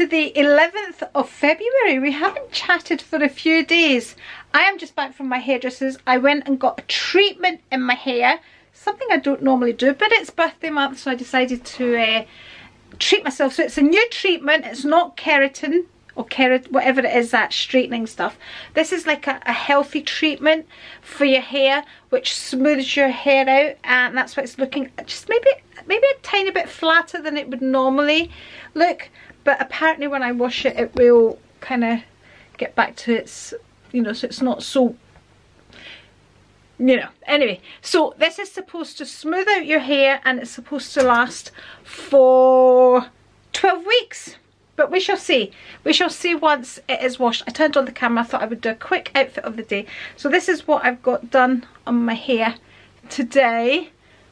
to the 11th of February. We haven't chatted for a few days. I am just back from my hairdresser's. I went and got a treatment in my hair. Something I don't normally do, but it's birthday month, so I decided to treat myself. So it's a new treatment. It's not keratin or whatever it is, that straightening stuff. This is like a healthy treatment for your hair, which smooths your hair out, and that's why it's looking just maybe a tiny bit flatter than it would normally look. But apparently when I wash it, it will kind of get back to its, you know, so it's not so, you know. Anyway, so this is supposed to smooth out your hair, and it's supposed to last for 12 weeks. But we shall see. We shall see once it is washed. I turned on the camera. I thought I would do a quick outfit of the day. So this is what I've got done on my hair today.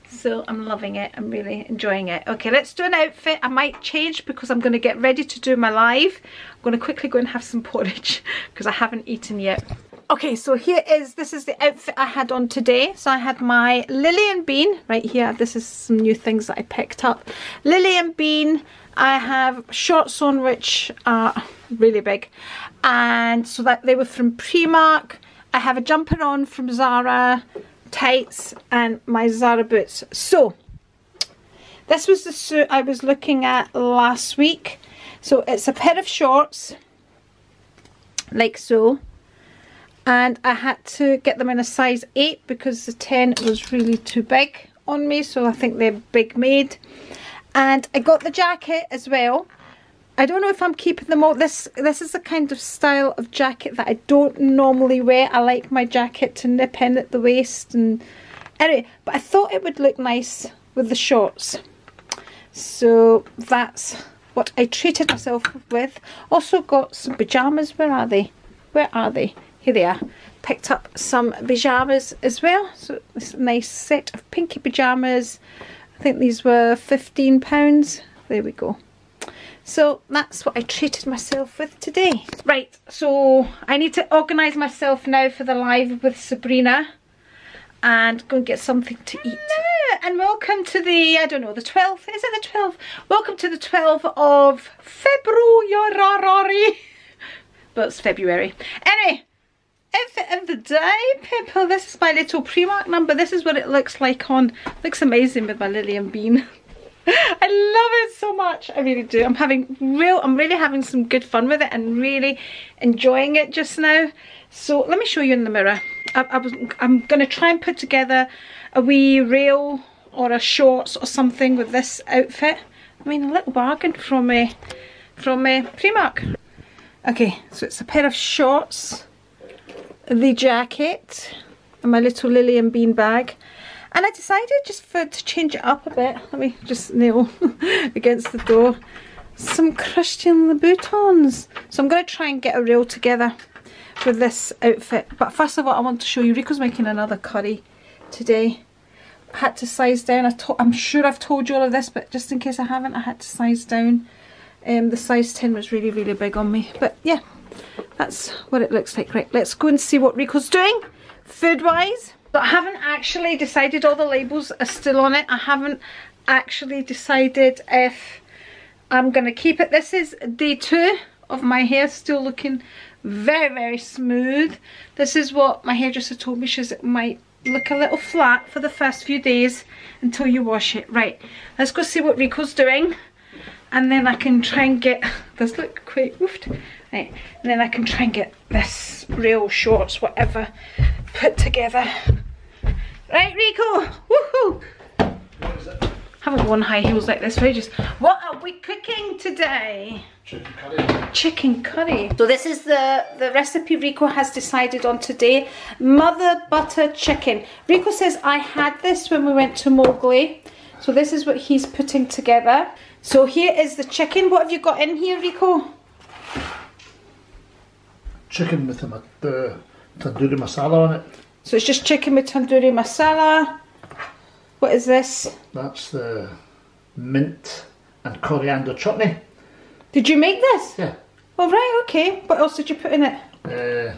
So I'm loving it. I'm really enjoying it. Okay, let's do an outfit. I might change because I'm going to get ready to do my live. I'm going to quickly go and have some porridge because I haven't eaten yet. Okay, so this is the outfit I had on today. So I had my Lily and Bean right here. This is some new things that I picked up. Lily and Bean. I have shorts on which are really big, and so that they were from Primark. I have a jumper on from Zara, tights, and my Zara boots. So this was the suit I was looking at last week. So it's a pair of shorts like so, and I had to get them in a size 8 because the 10 was really too big on me, so I think they're big made. And I got the jacket as well. I don't know if I'm keeping them all. This is the kind of style of jacket that I don't normally wear. I like my jacket to nip in at the waist, and anyway, but I thought it would look nice with the shorts. So that's what I treated myself with. Also got some pyjamas. Where are they? Where are they? Here they are. Picked up some pyjamas as well. So this nice set of pinky pyjamas. I think these were £15. There we go. So that's what I treated myself with today. Right, so I need to organise myself now for the live with Sabrina and go and get something to eat. And welcome to the, I don't know, the 12th. Is it the 12th? Welcome to the 12th of February. But it's February. Anyway, outfit of the day, people. This is my little Primark number. This is what it looks like on. Looks amazing with my Lily and Bean. I love it so much. I really do. I'm really having some good fun with it and really enjoying it just now. So let me show you in the mirror. I'm going to try and put together a wee reel or a shorts or something with this outfit. I mean, a little bargain from Primark. Okay, so it's a pair of shorts, the jacket, and my little Lily and Bean bag. And I decided just to change it up a bit. Let me just nail against the door. Some Christian Louboutins. So I'm going to try and get a reel together with this outfit. But first of all, I want to show you, Rico's making another curry today. I had to size down. I'm sure I've told you all of this, but just in case I haven't, I had to size down. The size 10 was really, really big on me. But yeah, that's what it looks like. Right, let's go and see what Rico's doing food-wise. But I haven't actually decided, all the labels are still on it. I haven't actually decided if I'm going to keep it. This is day 2 of my hair, still looking very, very smooth. This is what my hairdresser told me. She says it might look a little flat for the first few days until you wash it. Right, let's go see what Rico's doing. And then I can try and get, does look quite woofed. Right, and then I can try and get this reel, shorts, whatever, put together. Right, Rico, woohoo! What is it? Haven't worn high heels like this for ages. What are we cooking today? Chicken curry. Chicken curry. So this is the recipe Rico has decided on today. Mother butter chicken. Rico says I had this when we went to Mowgli. So this is what he's putting together. So here is the chicken. What have you got in here, Rico? Chicken with the tandoori masala on it. So it's just chicken with tandoori masala. What is this? That's the mint and coriander chutney. Did you make this? Yeah. Oh right, okay. What else did you put in it?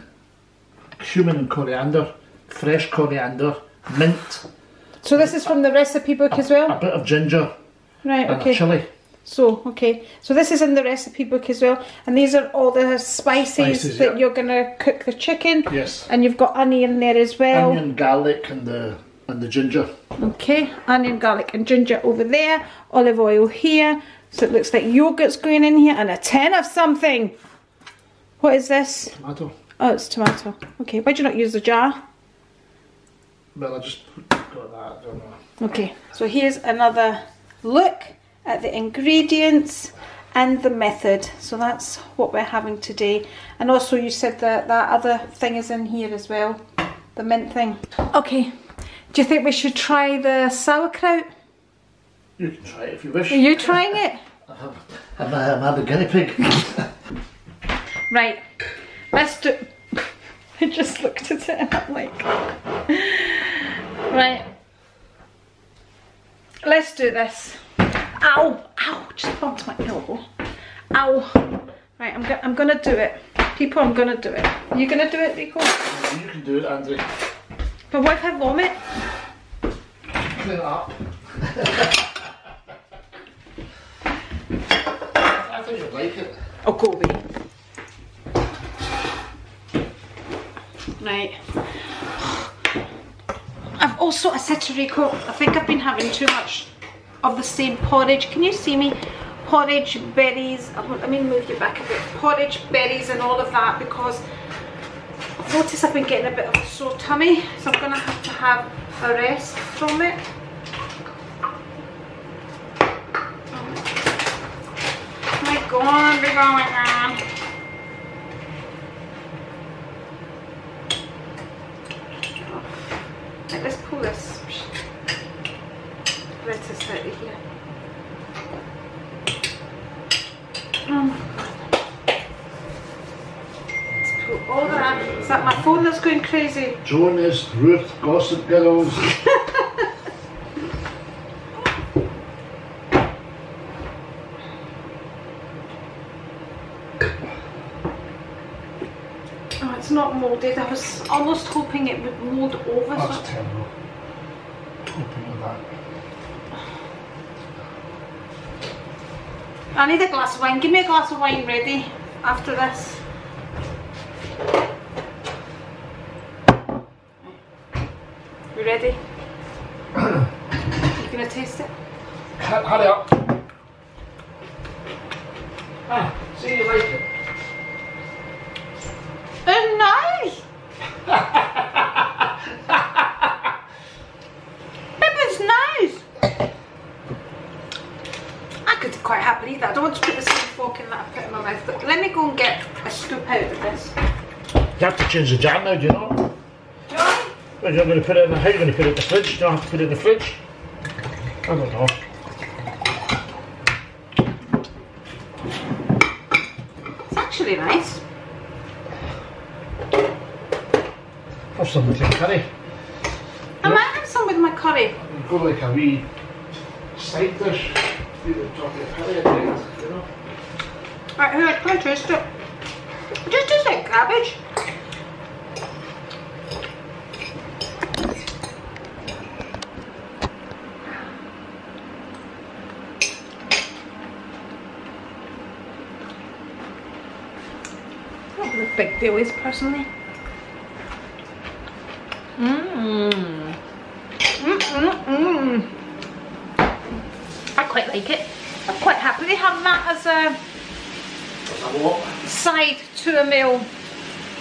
Cumin and coriander, fresh coriander, mint. So this is from the recipe book as well? A bit of ginger. Right, and okay. a chilli. So, okay. So this is in the recipe book as well. And these are all the spices that you're going to cook the chicken. Yes. And you've got onion there as well. Onion, garlic and the ginger. Okay, onion, garlic and ginger over there. Olive oil here. So it looks like yogurt's going in here. And a tin of something. What is this? Tomato. Oh, it's tomato. Okay, why'd you not use the jar? Well, I just got that, I don't know. Okay, so here's another look at the ingredients and the method. So that's what we're having today. And also you said that that other thing is in here as well, the mint thing. Okay, do you think we should try the sauerkraut? You can try it if you wish. Are you trying it? I'm a guinea pig. Right, let's do... I just looked at it and I'm like... Right, let's do this. Ow! Ow! Just bumped my elbow. Ow! Right, I'm gonna do it. People, I'm gonna do it. Are you gonna do it, Rico? You can do it, Andri. But what if I vomit? Clean it up. I think you'd like it. Oh, go away. Right. I said to Rico, I think I've been having too much of the same porridge. Can you see me? Porridge, berries. Let me move you back a bit. Porridge, berries and all of that, because I've noticed I've been getting a bit of a sore tummy, so I'm going to have a rest from it. Oh my God, we're going on. Right, let's pull this lettuce out of here. Let's pull all that. Is that my phone that's going crazy? Jonas, Ruth, Gossip Girls. Oh, it's not moulded. I was almost hoping it would mould over. That's terrible. Hoping with that. I need a glass of wine. Give me a glass of wine ready after this. You ready? You gonna taste it? Hurry up. Ah, see you later. It's nice! It's nice! I could quite happily eat that. I don't want to put the same fork in that I put in my mouth, but let me go and get a scoop out of this. You have to change the jar now, do you know? Do I? Well, you're going to put it in the, how are you going to put it in the fridge? You don't have to put it in the fridge. I don't know. It's actually nice. Have some with your curry. I might have some with my curry. You go like a wee side dish. You know, chocolate curry at the end, you know. Right, here, can I taste it? It just tastes like cabbage. Not the big deal is personally. I quite like it. I'm quite happily having that as a side to a meal.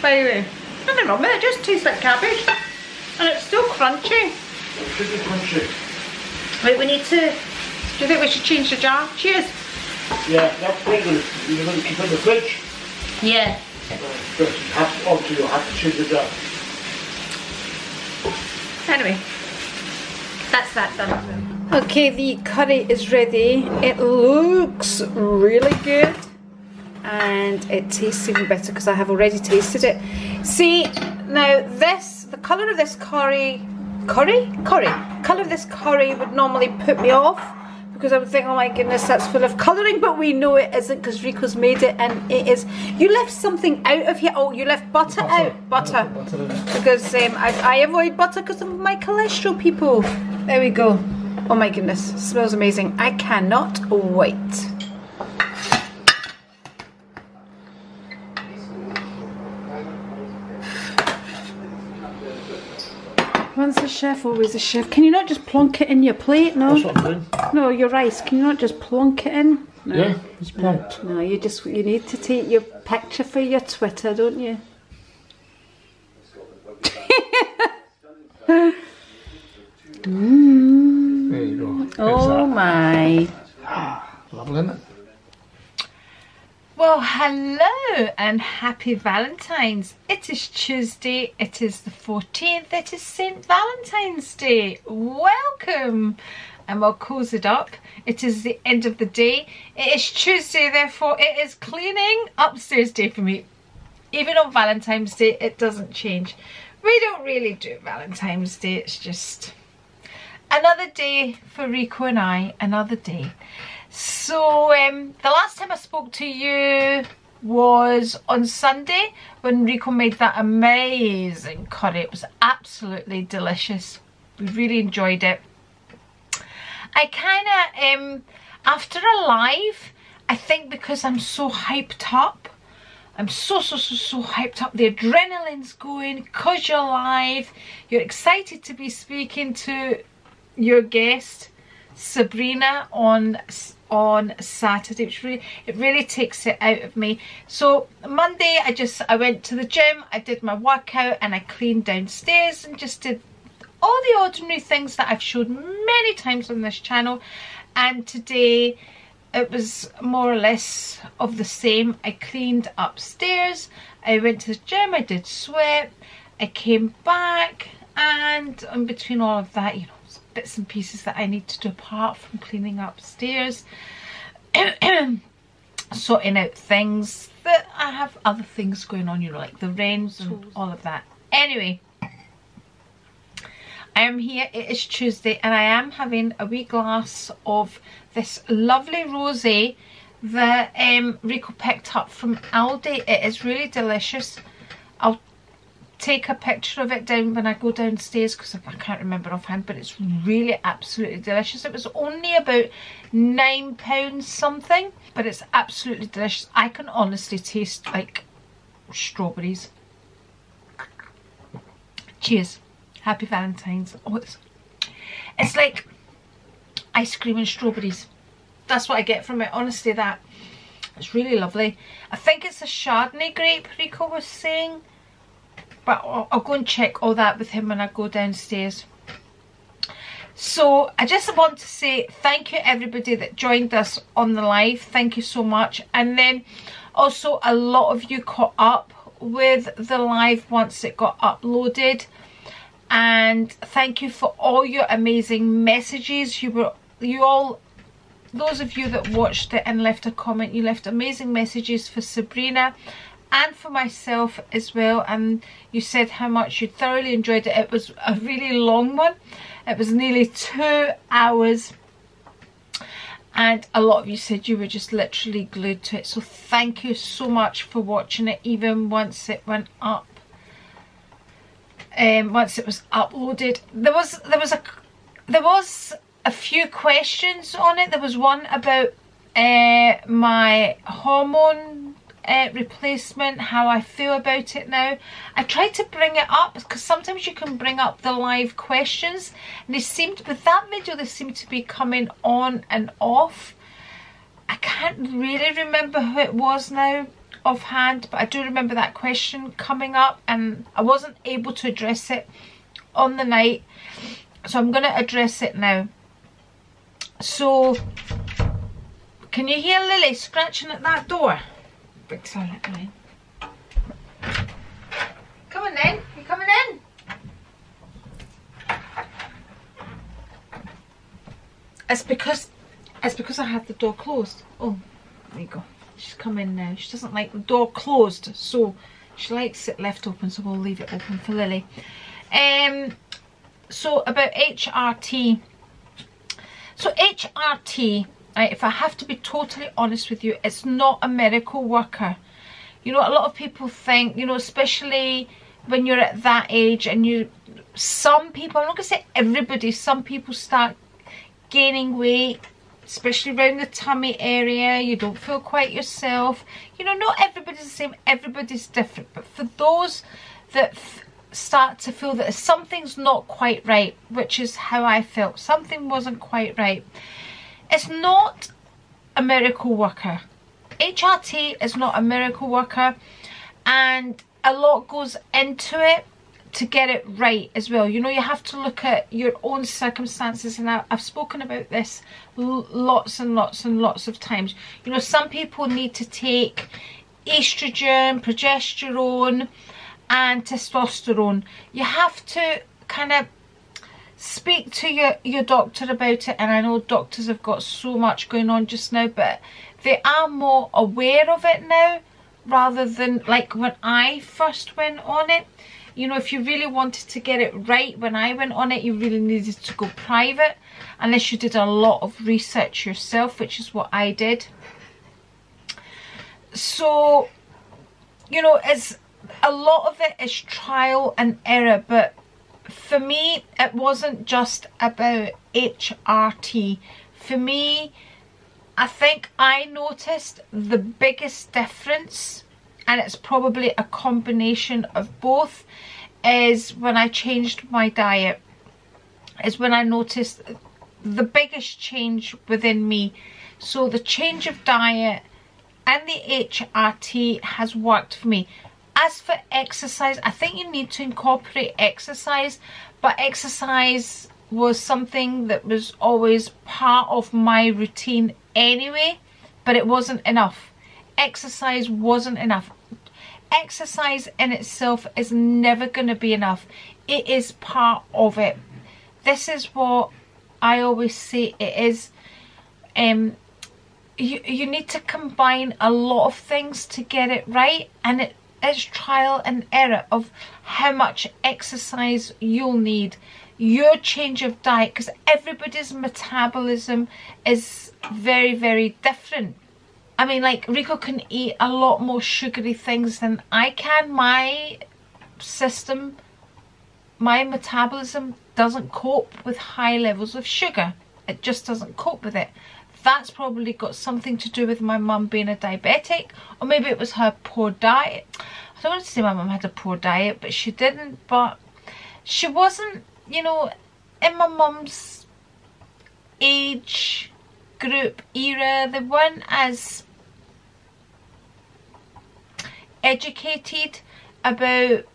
By the way, nothing wrong with it. It just tastes like cabbage, and it's still crunchy. It should be crunchy. Right, we need to. Do you think we should change the jar? Cheers. Yeah, that's what you're going to keep in the fridge. Yeah. But obviously you'll have to change the jar. Anyway, that's that done. Okay, the curry is ready. It looks really good, and it tastes even better because I have already tasted it. See, now this, the colour of this curry colour of this curry would normally put me off, because I would think, oh my goodness, that's full of colouring, but we know it isn't because Rico's made it, and it is. You left something out of here. Oh, you left butter out. Butter. Because I avoid butter because of my cholesterol, people. There we go. Oh my goodness, smells amazing. I cannot wait. Once a chef, always a chef. Can you not just plonk it in your plate? No. That's what I'm doing. No, your rice. Can you not just plonk it in? No. Yeah, it's plonked. No, you need to take your picture for your Twitter, don't you? There you go. Oh my. Lovely, isn't it? Well, hello and happy Valentine's. It is Tuesday, it is the 14th, it is St. Valentine's Day. Welcome! And we'll close it up. It is the end of the day. It is Tuesday, therefore it is cleaning upstairs day for me. Even on Valentine's Day, it doesn't change. We don't really do Valentine's Day, it's just another day for Rico and I, another day. So the last time I spoke to you was on Sunday when Rico made that amazing curry. It was absolutely delicious. We really enjoyed it. I kind of, after a live, I think because I'm so hyped up, I'm so hyped up. The adrenaline's going because you're live. You're excited to be speaking to your guest, Sabrina, on Saturday, which it really takes it out of me. So Monday I went to the gym, I did my workout and I cleaned downstairs and just did all the ordinary things that I've showed many times on this channel. And today it was more or less of the same. I cleaned upstairs, I went to the gym, I did sweat, I came back, and in between all of that, you know, bits and pieces that I need to do apart from cleaning upstairs, sorting out things that I have other things going on, you know, like the rents and all of that. Anyway, I am here, it is Tuesday, and I am having a wee glass of this lovely rosé that Rico picked up from Aldi. It is really delicious. I'll take a picture of it down when I go downstairs because I can't remember offhand, but it's really absolutely delicious. It was only about £9 something, but it's absolutely delicious. I can honestly taste like strawberries. Cheers. Happy Valentine's. Oh, it's like ice cream and strawberries. That's what I get from it. Honestly, that it's really lovely. I think it's a Chardonnay grape, Rico was saying. But I'll go and check all that with him when I go downstairs. So I just want to say thank you everybody that joined us on the live. Thank you so much. And then also a lot of you caught up with the live once it got uploaded. And thank you for all your amazing messages. Those of you that watched it and left a comment, you left amazing messages for Sabrina and for myself as well, and you said how much you thoroughly enjoyed it. It was a really long one. It was nearly 2 hours, and a lot of you said you were just literally glued to it. So thank you so much for watching it, even once it went up, once it was uploaded. There was a few questions on it. There was one about my hormone replacement, how I feel about it now. I tried to bring it up because sometimes you can bring up the live questions, and they seemed, with that video, they seem to be coming on and off. I can't really remember who it was now offhand, but I do remember that question coming up and I wasn't able to address it on the night, so I'm going to address it now. So can you hear Lily scratching at that door? Big silent line. Come on then, you coming in? It's because I had the door closed. Oh, there you go. She's come in now. She doesn't like the door closed, so she likes it left open, so we'll leave it open for Lily. So about HRT. So HRT, right, if I have to be totally honest with you, it's not a miracle worker. You know, a lot of people think, you know, especially when you're at that age, and some people, I'm not going to say everybody, some people start gaining weight, especially around the tummy area. You don't feel quite yourself. You know, not everybody's the same, everybody's different. But for those that start to feel that something's not quite right, which is how I felt, something wasn't quite right. It's not a miracle worker. HRT is not a miracle worker, and a lot goes into it to get it right as well. You know, you have to look at your own circumstances, and I've spoken about this lots and lots and lots of times. You know, some people need to take estrogen, progesterone and testosterone. You have to kind of speak to your doctor about it, and I know doctors have got so much going on just now, but they are more aware of it now rather than like when I first went on it. You know, if you really wanted to get it right when I went on it, you really needed to go private, unless you did a lot of research yourself, which is what I did. So, you know, it's a lot of it is trial and error, but for me, it wasn't just about HRT. For me, I think I noticed the biggest difference, and it's probably a combination of both, is when I changed my diet. Is when I noticed the biggest change within me. So the change of diet and the HRT has worked for me. As for exercise, I think you need to incorporate exercise, but exercise was something that was always part of my routine anyway, but it wasn't enough. Exercise wasn't enough. Exercise in itself is never going to be enough. It is part of it. This is what I always say it is. You need to combine a lot of things to get it right, and it is trial and error of how much exercise you'll need, your change of diet, because everybody's metabolism is very, very different. I mean, like, Rico can eat a lot more sugary things than I can. My system, my metabolism doesn't cope with high levels of sugar. It just doesn't cope with it. That's probably got something to do with my mum being a diabetic, or maybe it was her poor diet. I don't want to say my mum had a poor diet, but she didn't. But she wasn't, you know, in my mum's age group era, they weren't as educated about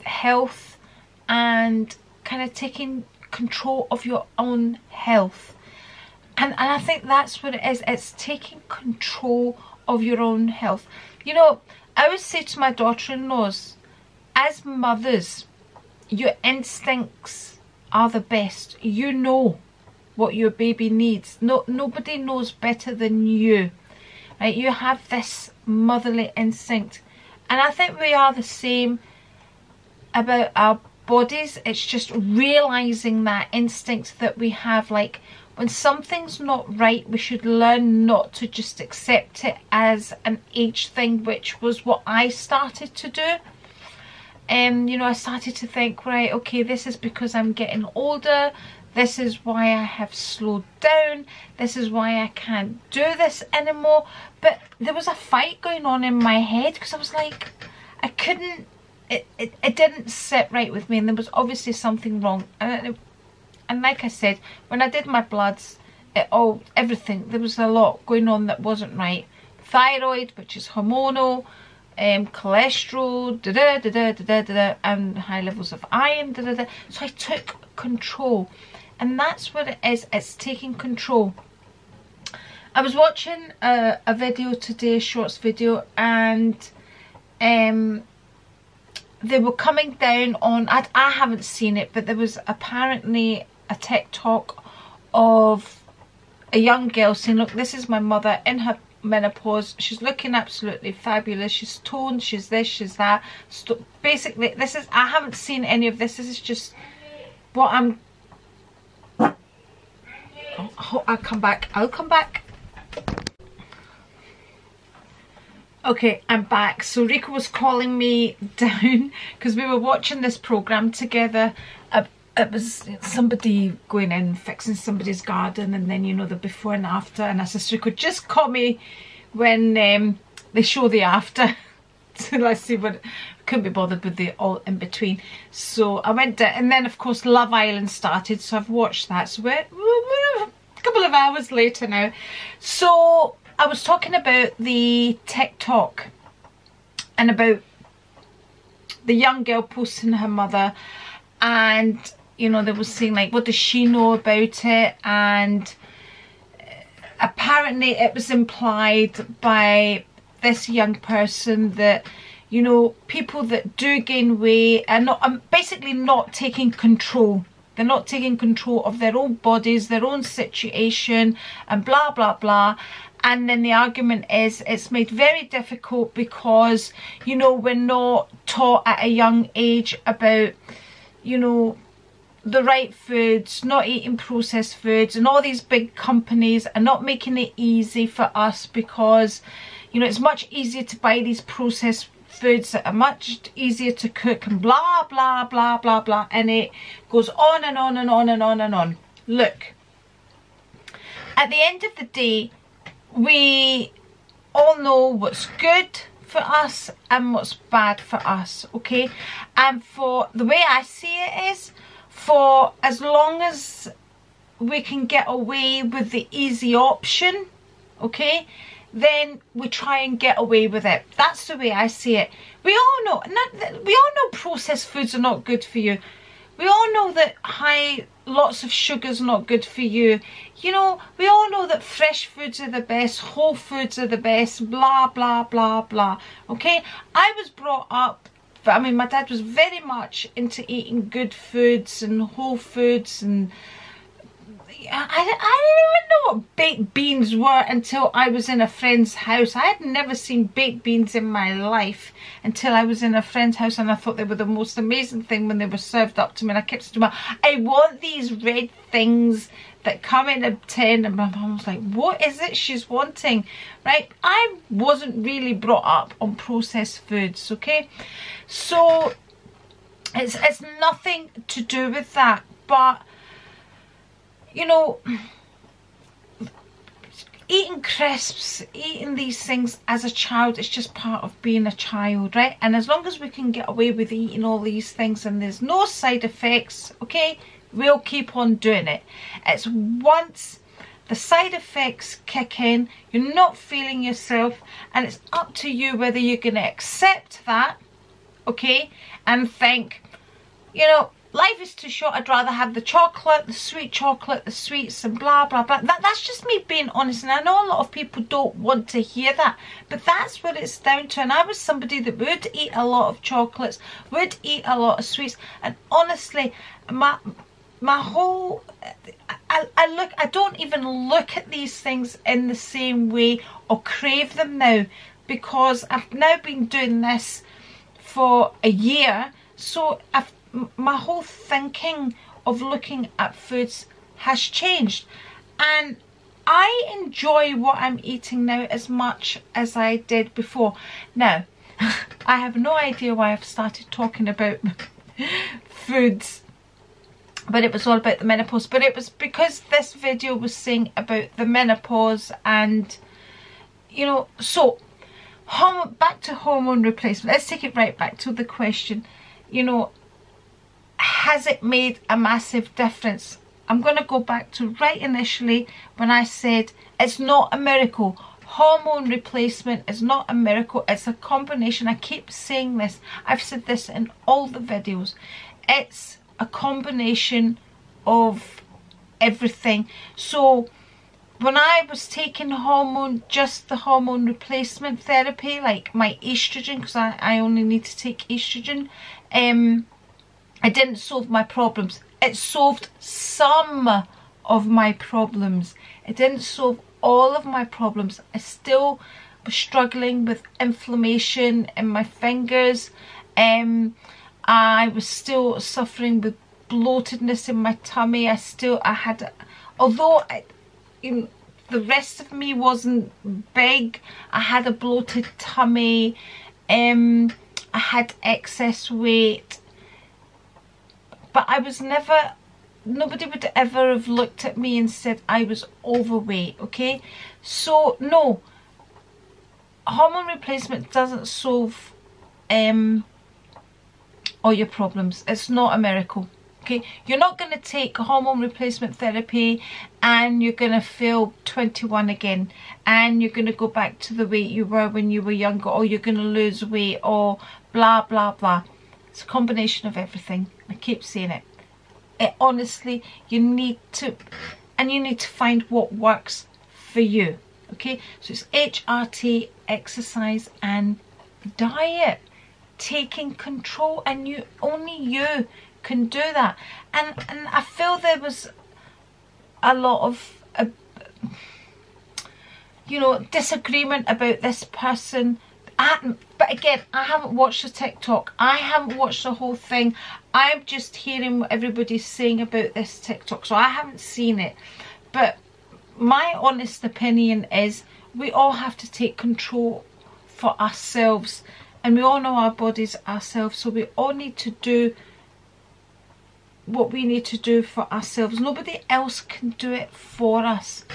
health and kind of taking control of your own health. And I think that's what it is. It's taking control of your own health. You know, I would say to my daughter-in-laws, as mothers, your instincts are the best. You know what your baby needs. Nobody knows better than you. Right? You have this motherly instinct. And I think we are the same about our bodies. It's just realising that instinct that we have. Like, when something's not right, we should learn not to just accept it as an age thing, which was what I started to do. You know, I started to think, right, okay, this is because I'm getting older. This is why I have slowed down. This is why I can't do this anymore. But there was a fight going on in my head, because I was like, I couldn't, it didn't sit right with me, and there was obviously something wrong. And like I said, when I did my bloods, everything, there was a lot going on that wasn't right. Thyroid, which is hormonal, cholesterol, and high levels of iron, So I took control, and that's what it is. It's taking control. I was watching a video today, a shorts video, and they were coming down on, I haven't seen it, but there was apparently a TikTok of a young girl saying, look, this is my mother in her menopause. She's looking absolutely fabulous. She's toned, she's this, she's that. Basically, this is, I haven't seen any of this. This is just what I'm... Oh, I'll come back. I'll come back. Okay, I'm back. So Rico was calling me down because we were watching this program together it was somebody going in fixing somebody's garden, and then, you know, the before and after, and my sister could just call me when they show the after. So let's see what, couldn't be bothered with the all in between. So I went down, and then of course Love Island started, so I've watched that. So we're a couple of hours later now. So I was talking about the TikTok and about the young girl posting her mother, and you know, they were saying like, what does she know about it? And apparently it was implied by this young person that, you know, people that do gain weight are not, basically not taking control. They're not taking control of their own bodies, their own situation, and blah blah blah. And then the argument is it's made very difficult because, you know, we're not taught at a young age about, you know, the right foods, not eating processed foods, and all these big companies are not making it easy for us because, you know, it's much easier to buy these processed foods that are much easier to cook, and blah blah blah blah blah, and it goes on and on and on and on and on. Look, at the end of the day, we all know what's good for us and what's bad for us, okay? And for the way I see it is, for as long as we can get away with the easy option, okay, then we try and get away with it. That's the way I see it. We all know processed foods are not good for you. We all know that lots of sugar's not good for you. You know, we all know that fresh foods are the best, whole foods are the best, blah blah blah blah. Okay, I was brought up, I mean, my dad was very much into eating good foods and whole foods, and I didn't even know what baked beans were until I was in a friend's house. I had never seen baked beans in my life until I was in a friend's house, and I thought they were the most amazing thing when they were served up to me. And I kept saying to my mum, I want these red things that come in a tin, and my mum was like, what is it she's wanting? Right? I wasn't really brought up on processed foods, okay? So it's nothing to do with that, but you know, eating crisps, eating these things as a child, it's just part of being a child, right? And as long as we can get away with eating all these things and there's no side effects, okay, we'll keep on doing it. It's once the side effects kick in, you're not feeling yourself, and it's up to you whether you're going to accept that, okay, and think, you know, life is too short, I'd rather have the chocolate, the sweets and blah blah blah. That's just me being honest, and I know a lot of people don't want to hear that, but that's what it's down to. And I was somebody that would eat a lot of chocolates, would eat a lot of sweets, and honestly, my whole, I don't even look at these things in the same way or crave them now, because I've now been doing this for a year, so my whole thinking of looking at foods has changed, and I enjoy what I'm eating now as much as I did before. Now, I have no idea why I've started talking about foods, but it was all about the menopause. But it was because this video was saying about the menopause, and you know, so back to hormone replacement. Let's take it right back to the question, you know, has it made a massive difference? I'm going to go back to right initially when I said it's not a miracle. Hormone replacement is not a miracle. It's a combination. I keep saying this. I've said this in all the videos. It's a combination of everything. So when I was taking just the hormone replacement therapy, like my estrogen, because I only need to take estrogen, it didn't solve my problems. It solved some of my problems. It didn't solve all of my problems. I still was struggling with inflammation in my fingers. I was still suffering with bloatedness in my tummy. I had, although the rest of me wasn't big, I had a bloated tummy. I had excess weight. but I was never, nobody would ever have looked at me and said I was overweight, okay? So no, hormone replacement doesn't solve all your problems. It's not a miracle, okay? You're not going to take hormone replacement therapy and you're going to feel 21 again, and you're going to go back to the weight you were when you were younger, or you're going to lose weight, or blah blah blah. It's a combination of everything. I keep saying it. Honestly, you need to find what works for you, okay? So it's HRT, exercise and diet, taking control, and only you can do that. And I feel there was a lot of you know, disagreement about this person. But again, I haven't watched the TikTok. I haven't watched the whole thing. I'm just hearing what everybody's saying about this TikTok, so I haven't seen it. But my honest opinion is we all have to take control for ourselves, and we all know our bodies ourselves, so we all need to do what we need to do for ourselves. Nobody else can do it for us.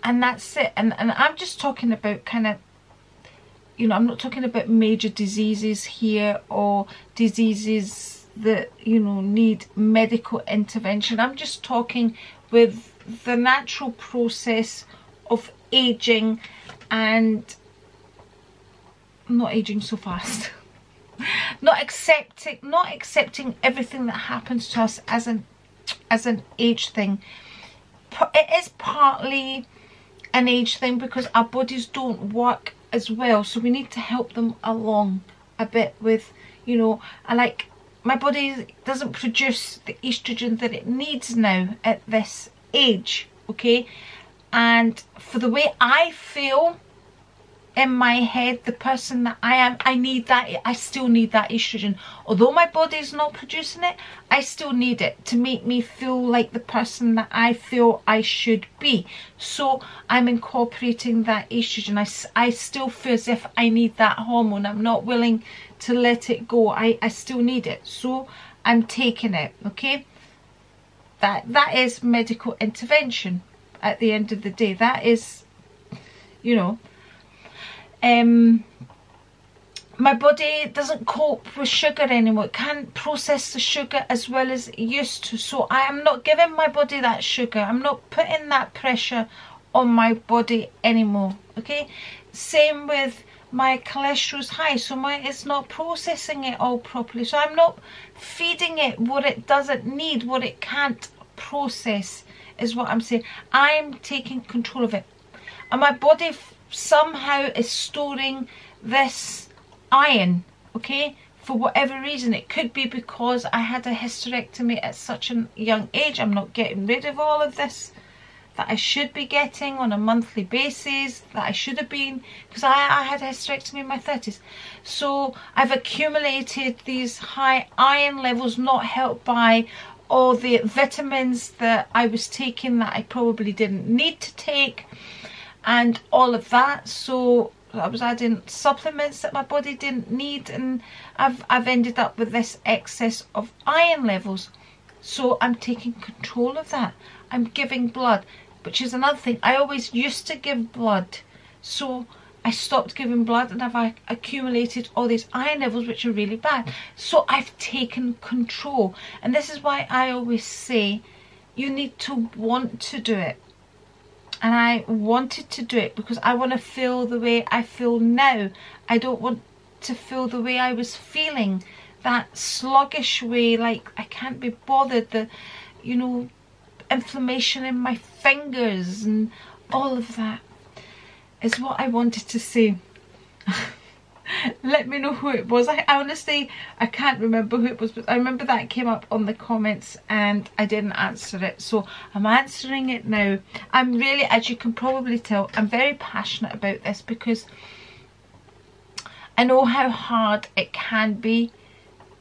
And that's it. And I'm just talking about kind of, you know, I'm not talking about major diseases here, or diseases that, you know, need medical intervention. I'm just talking with the natural process of aging, and not aging so fast. not accepting everything that happens to us as an age thing. It is partly an age thing because our bodies don't work as well, so we need to help them along a bit with, you know, my body doesn't produce the estrogen that it needs now at this age, okay? And for the way I feel in my head, the person that I am, I still need that estrogen. Although my body's not producing it, I still need it to make me feel like the person that I feel I should be. So I'm incorporating that estrogen. I still feel as if I need that hormone. I'm not willing to let it go. I still need it, so I'm taking it, okay? That is medical intervention at the end of the day. That is, you know, my body doesn't cope with sugar anymore. It can't process the sugar as well as it used to, so I am not giving my body that sugar. I'm not putting that pressure on my body anymore, okay? Same with my cholesterol's high, so it's not processing it all properly, so I'm not feeding it what it doesn't need, what it can't process, is what I'm saying. I'm taking control of it, and my body somehow is storing this iron, okay, for whatever reason. It could be because I had a hysterectomy at such a young age. I'm not getting rid of all of this that I should be getting on a monthly basis, that I should have been, because I had a hysterectomy in my 30s. So I've accumulated these high iron levels, not helped by all the vitamins that I was taking that I probably didn't need to take, and all of that. So I was adding supplements that my body didn't need, and I've ended up with this excess of iron levels. So I'm taking control of that. I'm giving blood, which is another thing. I always used to give blood, so I stopped giving blood, and I've accumulated all these iron levels, which are really bad. So I've taken control, and this is why I always say you need to want to do it. And I wanted to do it because I want to feel the way I feel now. I don't want to feel the way I was feeling, that sluggish way, like I can't be bothered, the, you know, inflammation in my fingers and all of that is what I wanted to say. Let me know who it was. I honestly, I can't remember who it was, but I remember that came up on the comments and I didn't answer it, so I'm answering it now. I'm really, as you can probably tell, I'm very passionate about this because I know how hard it can be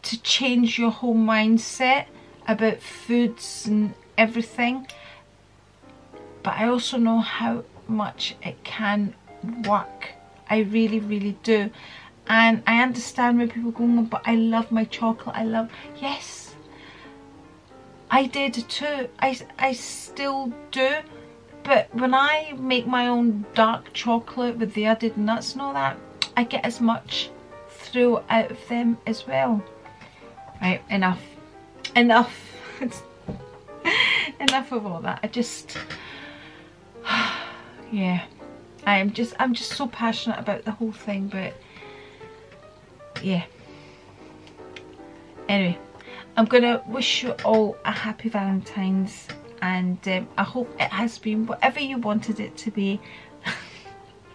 to change your whole mindset about foods and everything, but I also know how much it can work. I really, really do. And I understand where people are going, "Oh, but I love my chocolate, I love..." Yes, I did too. I still do. But when I make my own dark chocolate with the added nuts and all that, I get as much through out of them as well. Right, enough. Enough. Enough of all that. I just... yeah. I'm just so passionate about the whole thing, but... yeah. Anyway, I'm gonna wish you all a happy Valentine's, and I hope it has been whatever you wanted it to be.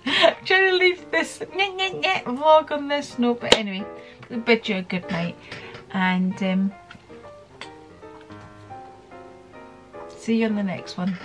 I'm trying to leave this vlog on this note, but anyway, I bid you a good night, and see you on the next one.